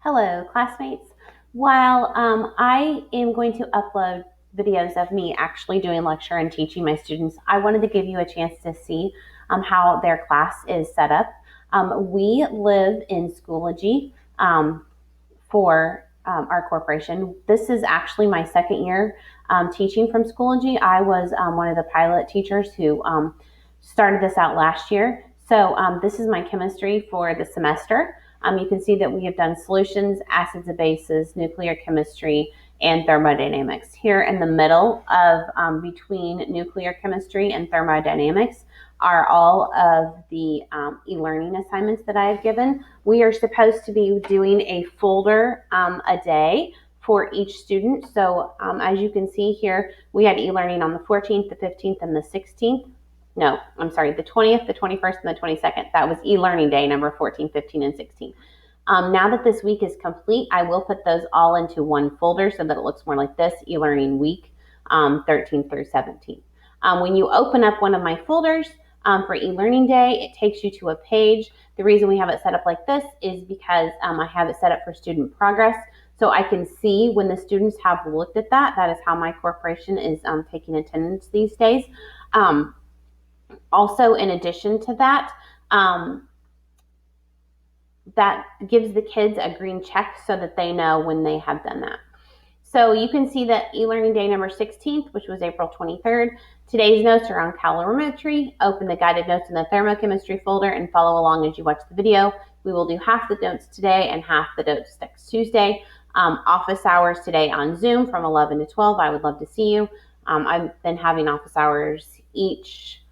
Hello, classmates. While I am going to upload videos of me actually doing lecture and teaching my students, I wanted to give you a chance to see how their class is set up. We live in Schoology for our corporation. This is actually my second year teaching from Schoology. I was one of the pilot teachers who started this out last year. So this is my chemistry for the semester. You can see that we have done solutions, acids and bases, nuclear chemistry, and thermodynamics. Here in the middle of between nuclear chemistry and thermodynamics are all of the e-learning assignments that I have given. We are supposed to be doing a folder a day for each student. So as you can see here, we had e-learning on the 14th, the 15th, and the 16th. No, I'm sorry, the 20th, the 21st, and the 22nd. That was e-learning day number 14, 15, and 16. Now that this week is complete, I will put those all into one folder so that it looks more like this, e-learning week 13 through 17. When you open up one of my folders for e-learning day, it takes you to a page. The reason we have it set up like this is because I have it set up for student progress. So I can see when the students have looked at that. That is how my corporation is taking attendance these days. Also, in addition to that, that gives the kids a green check so that they know when they have done that. So you can see that e-learning day number 16th, which was April 23rd. Today's notes are on calorimetry. Open the guided notes in the thermochemistry folder and follow along as you watch the video. We will do half the notes today and half the notes next Tuesday. Office hours today on Zoom from 11 to 12. I would love to see you. I've been having office hours each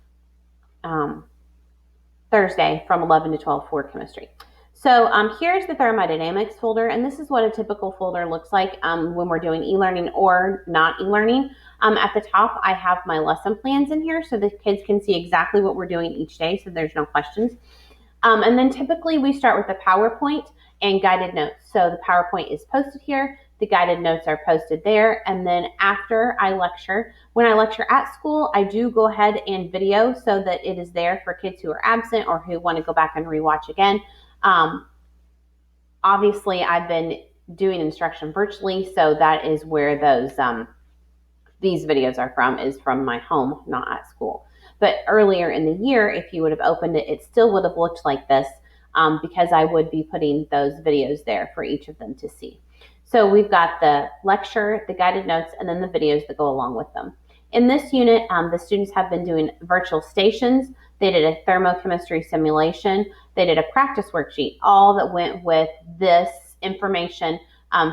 Thursday from 11 to 12 for chemistry. So here's the thermodynamics folder, and this is what a typical folder looks like when we're doing e-learning or not e-learning. At the top, I have my lesson plans in here so the kids can see exactly what we're doing each day so there's no questions. And then typically we start with the PowerPoint and guided notes. So the PowerPoint is posted here, the guided notes are posted there, and then after I lecture, when I lecture at school, I do go ahead and video so that it is there for kids who are absent or who want to go back and rewatch again. Obviously, I've been doing instruction virtually, so that is where those these videos are from, is from my home, not at school. But earlier in the year, if you would have opened it, it still would have looked like this because I would be putting those videos there for each of them to see. So we've got the lecture, the guided notes, and then the videos that go along with them. In this unit, the students have been doing virtual stations. They did a thermochemistry simulation. They did a practice worksheet, all that went with this information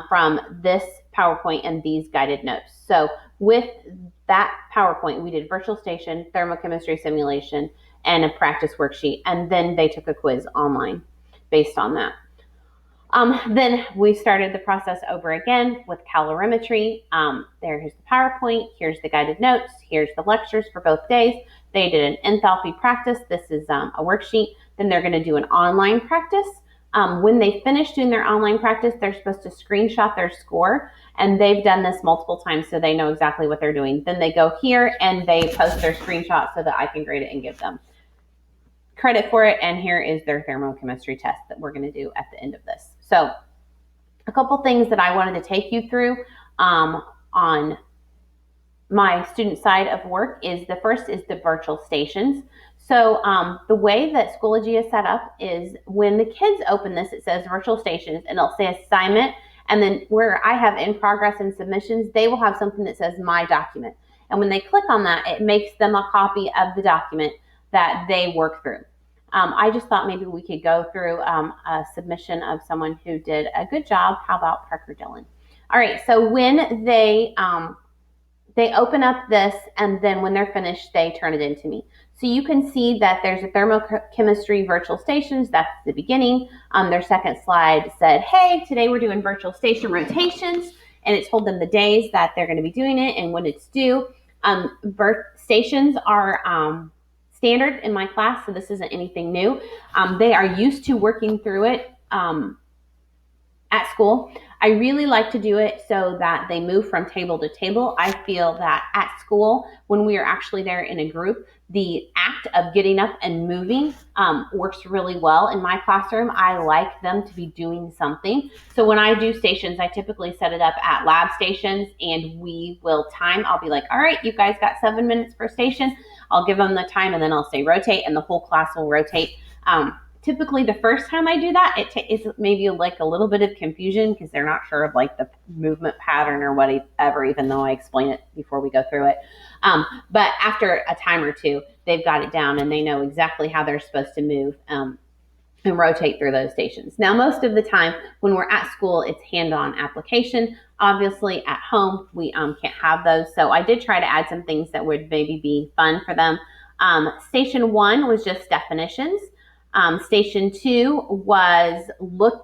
from this PowerPoint and these guided notes. So with that PowerPoint, we did virtual station, thermochemistry simulation, and a practice worksheet. And then they took a quiz online based on that. Then we started the process over again with calorimetry. Here's the PowerPoint, here's the guided notes, here's the lectures for both days. They did an enthalpy practice. This is a worksheet. Then they're going to do an online practice. When they finish doing their online practice, they're supposed to screenshot their score, and they've done this multiple times so they know exactly what they're doing. Then they go here and they post their screenshot so that I can grade it and give them credit for it. And here is their thermochemistry test that we're going to do at the end of this. So a couple things that I wanted to take you through on my student side of work is the first is the virtual stations. So the way that Schoology is set up is when the kids open this, it says virtual stations and it'll say assignment. And then where I have in progress and submissions, they will have something that says my document. And when they click on that, it makes them a copy of the document that they work through. I just thought maybe we could go through a submission of someone who did a good job. How about Parker Dillon? All right, so when they open up this, and then when they're finished, they turn it into me. So you can see that there's a thermochemistry virtual stations. That's the beginning. Their second slide said, hey, today we're doing virtual station rotations, and it told them the days that they're going to be doing it and when it's due. Stations are standard in my class, so this isn't anything new. They are used to working through it at school. I really like to do it so that they move from table to table. I feel that at school, when we are actually there in a group, the act of getting up and moving works really well. In my classroom, I like them to be doing something. So when I do stations, I typically set it up at lab stations, and we will time. I'll be like, all right, you guys got 7 minutes per station. I'll give them the time, and then I'll say rotate, and the whole class will rotate. Typically the first time I do that, it's maybe like a little bit of confusion because they're not sure of like the movement pattern or whatever, even though I explain it before we go through it. But after a time or two, they've got it down and they know exactly how they're supposed to move and rotate through those stations. Now, most of the time when we're at school, it's hand-on application. Obviously, at home, we can't have those. So I did try to add some things that would maybe be fun for them. Station 1 was just definitions. Station 2 was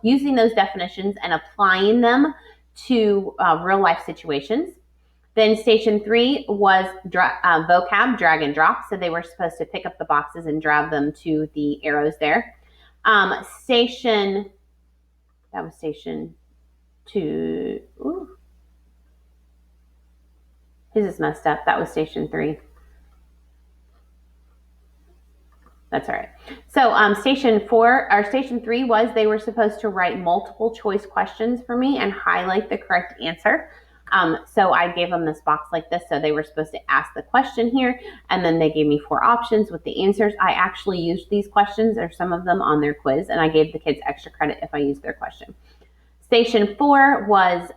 using those definitions and applying them to real life situations. Then station 3 was vocab, drag and drop. So they were supposed to pick up the boxes and drag them to the arrows there. That was station 2. Ooh. His is messed up. That was station 3. That's all right. So station 3 was they were supposed to write multiple choice questions for me and highlight the correct answer. So I gave them this box like this. So they were supposed to ask the question here, and then they gave me 4 options with the answers. I actually used these questions or some of them on their quiz, and I gave the kids extra credit if I used their question. Station 4 was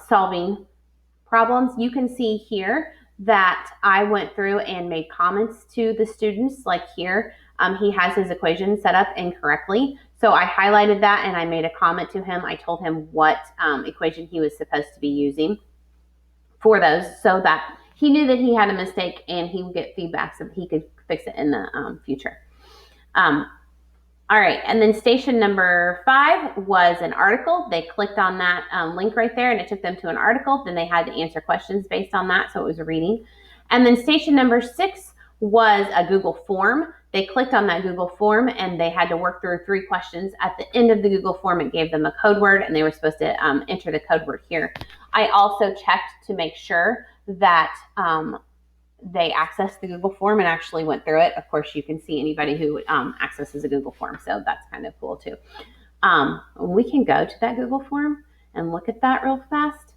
solving problems. You can see here that I went through and made comments to the students, like here. He has his equation set up incorrectly. So I highlighted that and I made a comment to him. I told him what equation he was supposed to be using for those so that he knew that he had a mistake and he would get feedback so that he could fix it in the future. All right, and then station number 5 was an article. They clicked on that link right there and it took them to an article. Then they had to answer questions based on that, so it was a reading. And then station number 6 was a Google form. They clicked on that Google form and they had to work through 3 questions. At the end of the Google form, it gave them a code word and they were supposed to enter the code word here. I also checked to make sure that they accessed the Google form and actually went through it. Of course, you can see anybody who accesses a Google form, so that's kind of cool too. We can go to that Google form and look at that real fast.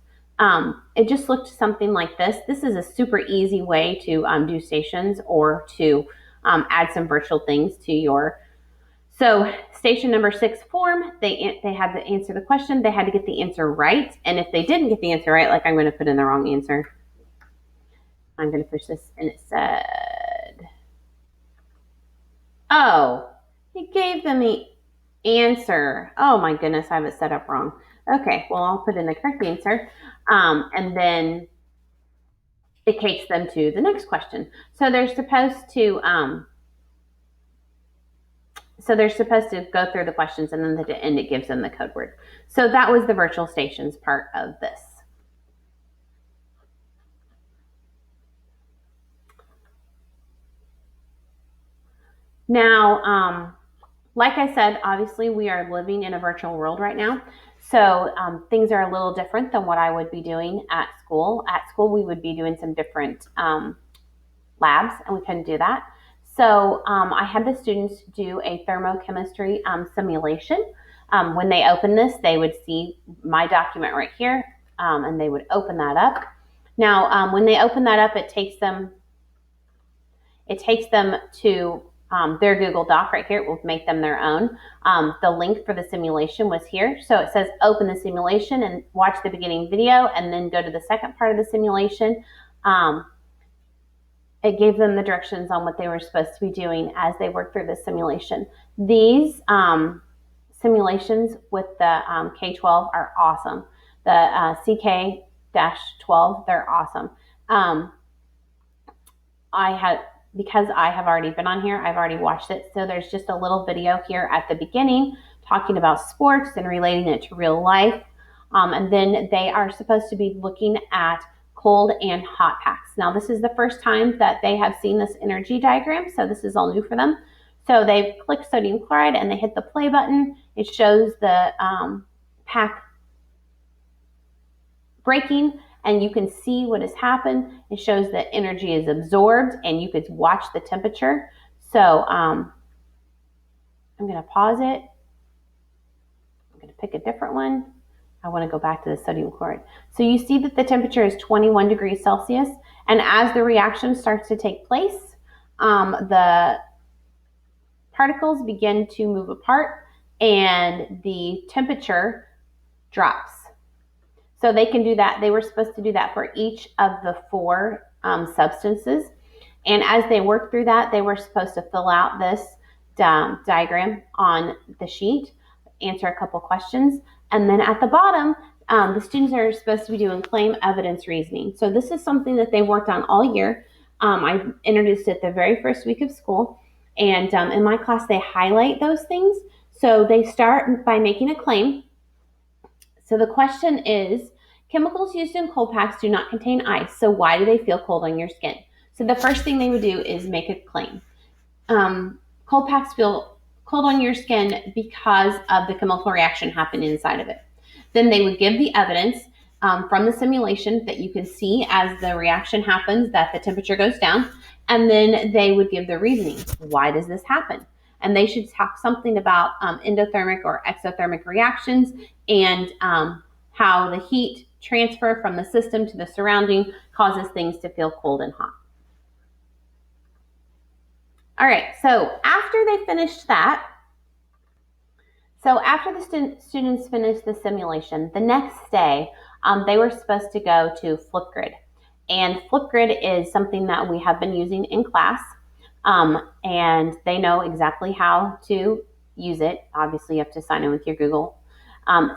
It just looked something like this. This is a super easy way to do stations or to add some virtual things to your. So station number 6 form, they had to answer the question. They had to get the answer right. And if they didn't get the answer right, like I'm going to put in the wrong answer. I'm going to push this, and it said, oh, it gave them the answer. Oh my goodness, I have it set up wrong. Okay, well, I'll put in the correct answer, and then it takes them to the next question. So they're supposed to go through the questions, and then at the end it gives them the code word. So that was the virtual stations part of this. Now, like I said, obviously we are living in a virtual world right now. So things are a little different than what I would be doing at school. At school, we would be doing some different labs, and we couldn't do that. So I had the students do a thermochemistry simulation. When they opened this, they would see my document right here, and they would open that up. Now, when they open that up, it takes them to their Google Doc right here. It will make them their own. The link for the simulation was here. So it says open the simulation and watch the beginning video and then go to the second part of the simulation. It gave them the directions on what they were supposed to be doing as they worked through the simulation. These simulations with the K-12 are awesome. The CK-12, they're awesome. Because I have already been on here, I've already watched it. So there's just a little video here at the beginning talking about sports and relating it to real life. And then they are supposed to be looking at cold and hot packs. Now, this is the first time that they have seen this energy diagram, so this is all new for them. So they've clicked sodium chloride and they hit the play button. It shows the pack breaking, and you can see what has happened. It shows that energy is absorbed, and you could watch the temperature. So I'm going to pause it. I'm going to pick a different one. I want to go back to the sodium chloride. So you see that the temperature is 21 degrees Celsius, and as the reaction starts to take place, the particles begin to move apart and the temperature drops. So they can do that. They were supposed to do that for each of the four substances. And as they worked through that, they were supposed to fill out this diagram on the sheet, answer a couple questions, and then at the bottom, the students are supposed to be doing claim, evidence, reasoning. So this is something that they worked on all year. I introduced it the very first week of school, and in my class, they highlight those things. So they start by making a claim. So the question is, chemicals used in cold packs do not contain ice, so why do they feel cold on your skin? So the first thing they would do is make a claim. Cold packs feel cold on your skin because of the chemical reaction happening inside of it. Then they would give the evidence from the simulation that you can see as the reaction happens that the temperature goes down, and then they would give the reasoning. Why does this happen? And they should talk something about endothermic or exothermic reactions and how the heat transfer from the system to the surrounding causes things to feel cold and hot. All right, so after they finished that, after the students finished the simulation, the next day they were supposed to go to Flipgrid. And Flipgrid is something that we have been using in class, and they know exactly how to use it. Obviously, you have to sign in with your Google.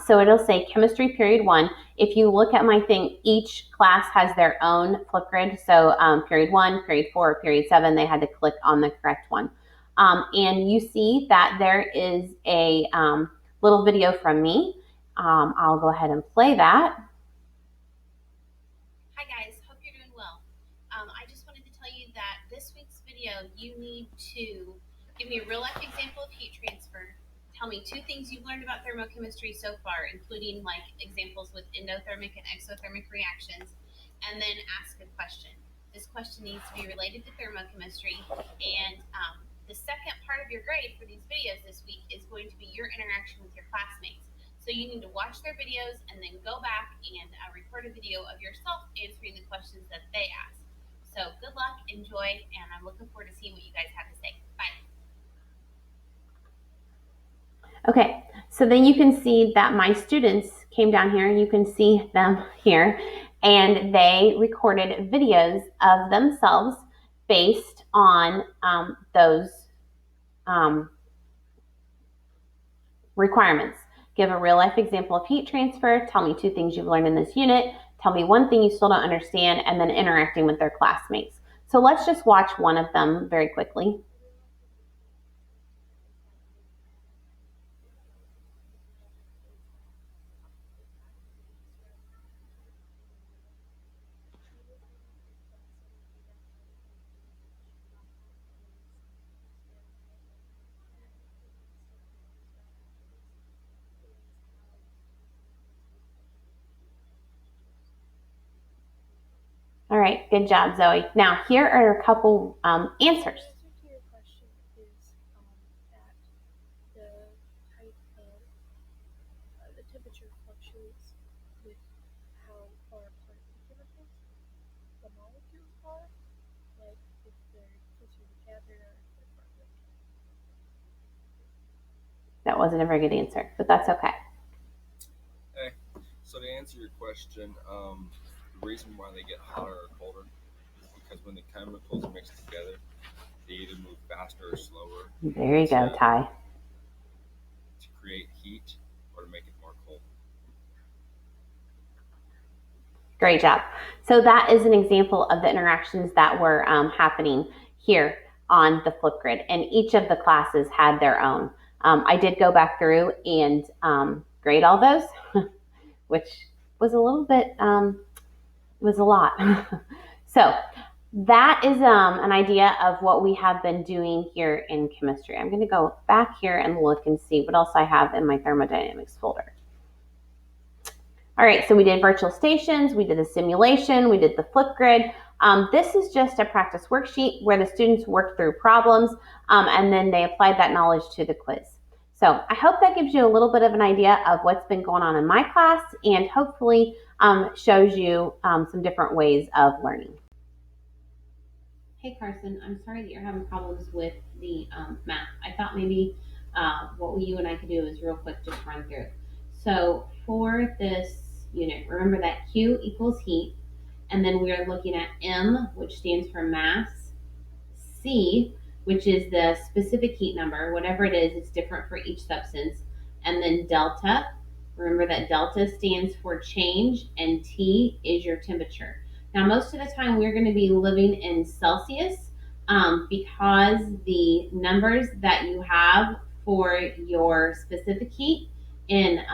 So it'll say chemistry period 1. If you look at my thing, each class has their own Flipgrid. So period 1, period 4, period 7, they had to click on the correct one. And you see that there is a little video from me. I'll go ahead and play that. Hi guys, hope you're doing well. I just wanted to tell you that this week's video, you need to give me a real life example of heat transfer. Tell me 2 things you've learned about thermochemistry so far, including like examples with endothermic and exothermic reactions, and then ask a question. This question needs to be related to thermochemistry, and the second part of your grade for these videos this week is going to be your interaction with your classmates. So you need to watch their videos and then go back and record a video of yourself answering the questions that they ask. So good luck, enjoy, and I'm looking forward to seeing what you guys have to say. Bye. Okay, so then you can see that my students came down here. You can see them here, and they recorded videos of themselves based on those requirements. Give a real life example of heat transfer. Tell me 2 things you've learned in this unit. Tell me 1 thing you still don't understand, and then interacting with their classmates. So let's just watch one of them very quickly. All right, good job, Zoe. Now, here are a couple answers. The answer to your question is that the temperature fluctuates with how far apart the molecules are, like if they're closer together or if they're farther apart. That wasn't a very good answer, but that's okay. Hey, so to answer your question, the reason why they get hotter or colder is because when the chemicals mix together, they either move faster or slower. There you go, Ty. To create heat or to make it more cold. Great job. So that is an example of the interactions that were happening here on the Flipgrid, and each of the classes had their own. I did go back through and grade all those, which was a little bit, was a lot. So that is an idea of what we have been doing here in chemistry. I'm going to go back here and look and see what else I have in my thermodynamics folder. All right, so we did virtual stations, we did a simulation, we did the Flipgrid. This is just a practice worksheet where the students worked through problems and then they applied that knowledge to the quiz. So I hope that gives you a little bit of an idea of what's been going on in my class and hopefully shows you some different ways of learning. Hey Carson, I'm sorry that you're having problems with the math. I thought maybe what you and I could do is real quick just run through. So for this unit, remember that Q equals heat, and then we are looking at M, which stands for mass, C, which is the specific heat number, whatever it is, it's different for each substance, and then delta. Remember that delta stands for change, and T is your temperature. Now, most of the time we're going to be living in Celsius because the numbers that you have for your specific heat in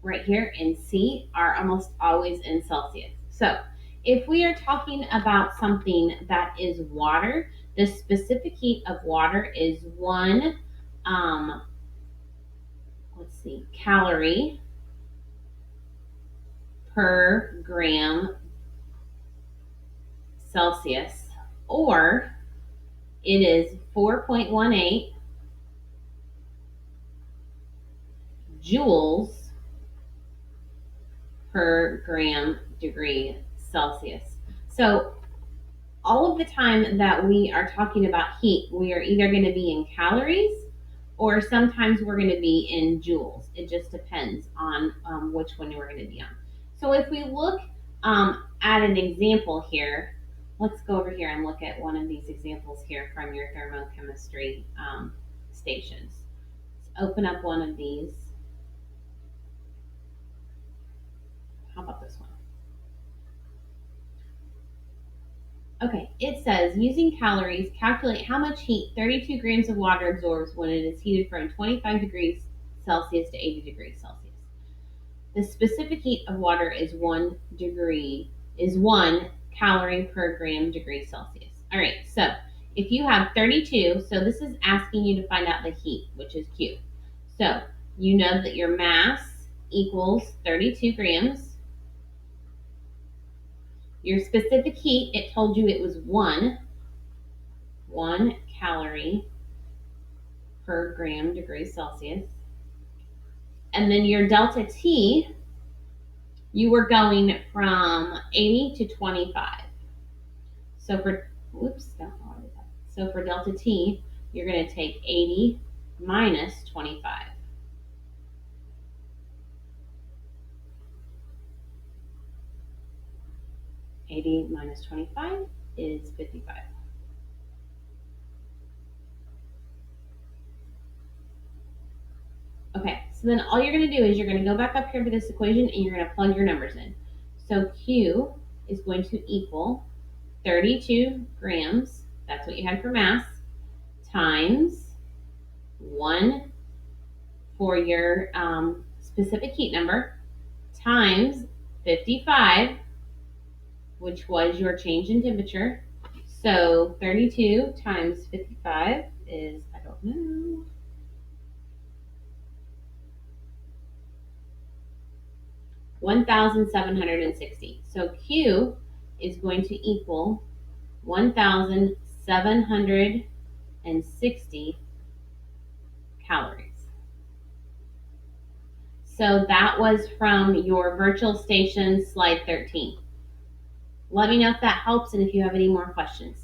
right here in C are almost always in Celsius. So if we are talking about something that is water, the specific heat of water is 1 calorie per gram Celsius, or it is 4.18 joules per gram degree Celsius. So all of the time that we are talking about heat, we are either going to be in calories or sometimes we're going to be in joules. It just depends on which one we're going to be on. So if we look at an example here, let's go over here and look at one of these examples here from your thermochemistry stations. Let's open up one of these. How about this one? Okay, it says, using calories, calculate how much heat 32 grams of water absorbs when it is heated from 25 degrees Celsius to 80 degrees Celsius. The specific heat of water is 1 calorie per gram degree Celsius. All right, so if you have 32, so this is asking you to find out the heat, which is Q. So you know that your mass equals 32 grams. Your specific heat, it told you it was 1 calorie per gram degree Celsius. And then your delta T, you were going from 80 to 25. So for delta T, you're going to take 80 minus 25. $80 minus 25 is 55. Okay, so then all you're going to do is you're going to go back up here to this equation and you're going to plug your numbers in. So Q is going to equal 32 grams, that's what you had for mass, times 1 for your specific heat number, times 55, which was your change in temperature. So 32 times 55 is, I don't know, 1,760. So Q is going to equal 1,760 calories. So that was from your virtual station slide 13. Let me know if that helps and if you have any more questions.